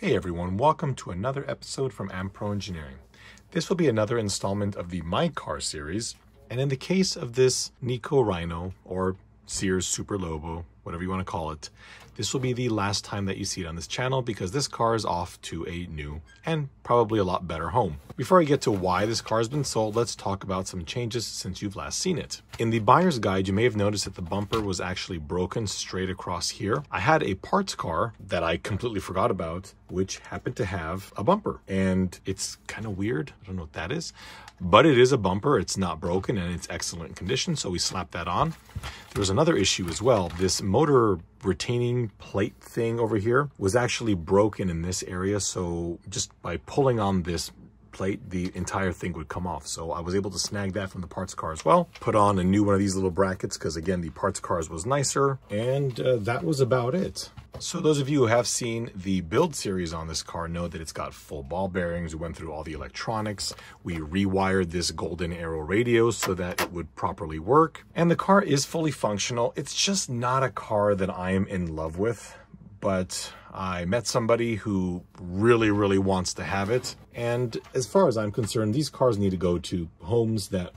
Hey everyone, welcome to another episode from Ampro Engineering. This will be another installment of the My Car series, and in the case of this Nikko Rhino, or Sears Super Lobo, whatever you want to call it, this will be the last time that you see it on this channel because this car is off to a new and probably a lot better home. Before I get to why this car has been sold, let's talk about some changes since you've last seen it. In the buyer's guide, you may have noticed that the bumper was actually broken straight across here. I had a parts car that I completely forgot about, which happened to have a bumper, and it's kind of weird. I don't know what that is, but it is a bumper. It's not broken and it's excellent condition, so we slapped that on. There was another issue as well. This motor retaining plate thing over here was actually broken in this area, so just by pulling on this plate, the entire thing would come off. So I was able to snag that from the parts car as well, put on a new one of these little brackets because again, the parts cars was nicer, and that was about it. So those of you who have seen the build series on this car know that it's got full ball bearings. We went through all the electronics. We rewired this golden arrow radio so that it would properly work. And the car is fully functional. It's just not a car that I am in love with, but I met somebody who really wants to have it. And as far as I'm concerned, these cars need to go to homes that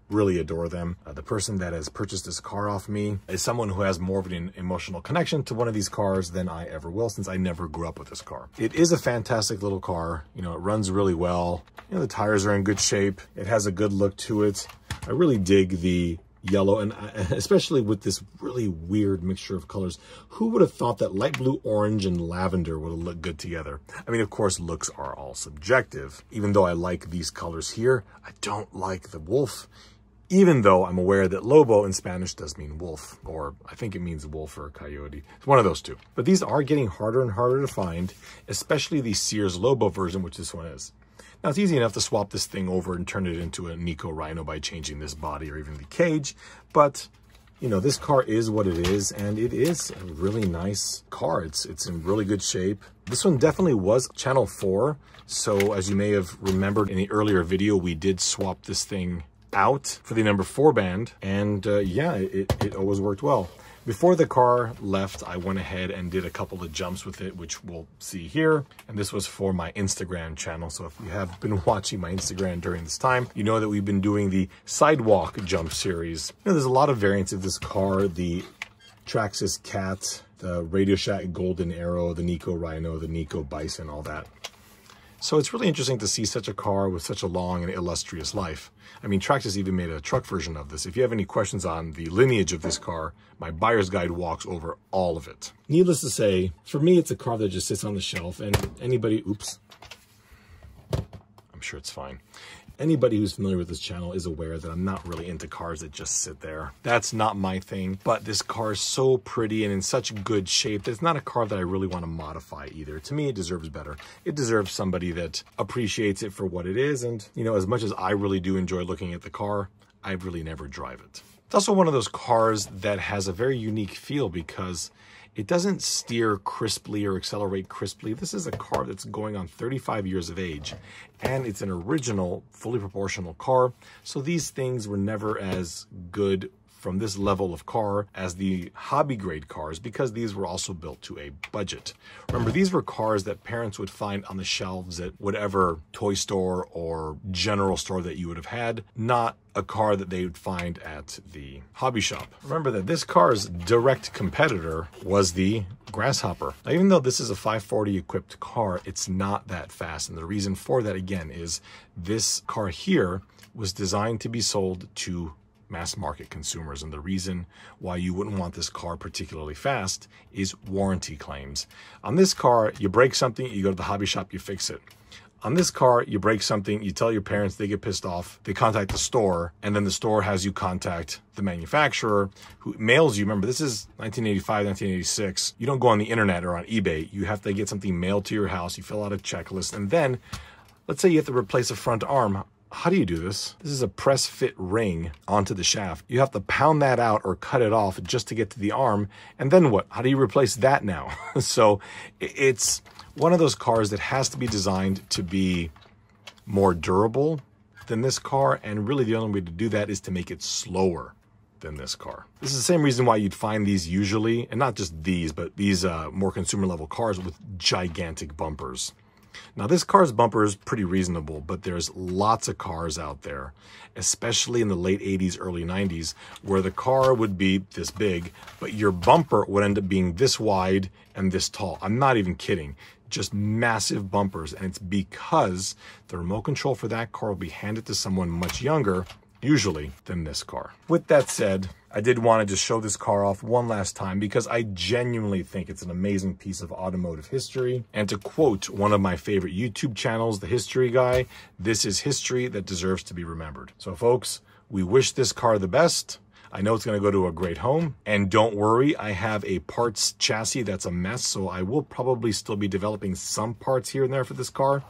really adore them. The person that has purchased this car off me is someone who has more of an emotional connection to one of these cars than I ever will, since I never grew up with this car. It is a fantastic little car. You know, it runs really well. You know, the tires are in good shape. It has a good look to it. I really dig the yellow, and especially with this really weird mixture of colors. Who would have thought that light blue, orange, and lavender would have looked good together? I mean, of course, looks are all subjective. Even though I like these colors here, I don't like the wolf, even though I'm aware that lobo in Spanish does mean wolf, or I think it means wolf or coyote. It's one of those two. But these are getting harder and harder to find, especially the Sears Lobo version, which this one is. Now, it's easy enough to swap this thing over and turn it into a Nikko Rhino by changing this body or even the cage, but you know, this car is what it is, and it is a really nice car. It's in really good shape. This one definitely was channel 4, so as you may have remembered in the earlier video, we did swap this thing out for the number 4 band, and yeah, it always worked well. Before the car left, I went ahead and did a couple of jumps with it, which we'll see here. And this was for my Instagram channel. So if you have been watching my Instagram during this time, you know that we've been doing the sidewalk jump series. You know, there's a lot of variants of this car: the Traxxas Cat, the Radio Shack Golden Arrow, the Nikko Rhino, the Nikko Bison, all that. So it's really interesting to see such a car with such a long and illustrious life. I mean, Traxxas even made a truck version of this. If you have any questions on the lineage of this car, my buyer's guide walks over all of it. Needless to say, for me, it's a car that just sits on the shelf, and anybody, oops, I'm sure it's fine. Anybody who's familiar with this channel is aware that I'm not really into cars that just sit there. That's not my thing, but this car is so pretty and in such good shape that it's not a car that I really want to modify either. To me, it deserves better. It deserves somebody that appreciates it for what it is, and you know, as much as I really do enjoy looking at the car, I really never drive it. It's also one of those cars that has a very unique feel because it doesn't steer crisply or accelerate crisply. This is a car that's going on 35 years of age, and it's an original, fully proportional car. So these things were never as good from this level of car as the hobby grade cars, because these were also built to a budget. Remember, these were cars that parents would find on the shelves at whatever toy store or general store that you would have had, not a car that they would find at the hobby shop. Remember that this car's direct competitor was the Grasshopper. Now, even though this is a 540 equipped car, it's not that fast. And the reason for that, again, is this car here was designed to be sold to mass market consumers, and the reason why you wouldn't want this car particularly fast is warranty claims. On this car, you break something, you go to the hobby shop, you fix it. On this car, you break something, you tell your parents, they get pissed off, they contact the store, and then the store has you contact the manufacturer who mails you. Remember, this is 1985, 1986. You don't go on the internet or on eBay. You have to get something mailed to your house. You fill out a checklist, and then let's say you have to replace a front arm. How do you do this? This is a press fit ring onto the shaft. You have to pound that out or cut it off just to get to the arm. And then what? How do you replace that now? So it's one of those cars that has to be designed to be more durable than this car. And really the only way to do that is to make it slower than this car. This is the same reason why you'd find these usually, and not just these, but these more consumer level cars with gigantic bumpers. Now, this car's bumper is pretty reasonable, but there's lots of cars out there, especially in the late 80s, early 90s, where the car would be this big, but your bumper would end up being this wide and this tall. I'm not even kidding. Just massive bumpers, and it's because the remote control for that car will be handed to someone much younger, usually, than this car. With that said, I did want to just show this car off one last time because I genuinely think it's an amazing piece of automotive history. And to quote one of my favorite YouTube channels, The History Guy, this is history that deserves to be remembered. So folks, we wish this car the best. I know it's going to go to a great home. And don't worry, I have a parts chassis that's a mess, so I will probably still be developing some parts here and there for this car.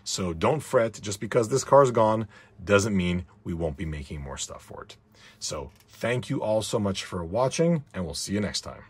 So don't fret, just because this car's gone doesn't mean we won't be making more stuff for it. So thank you all so much for watching, and we'll see you next time.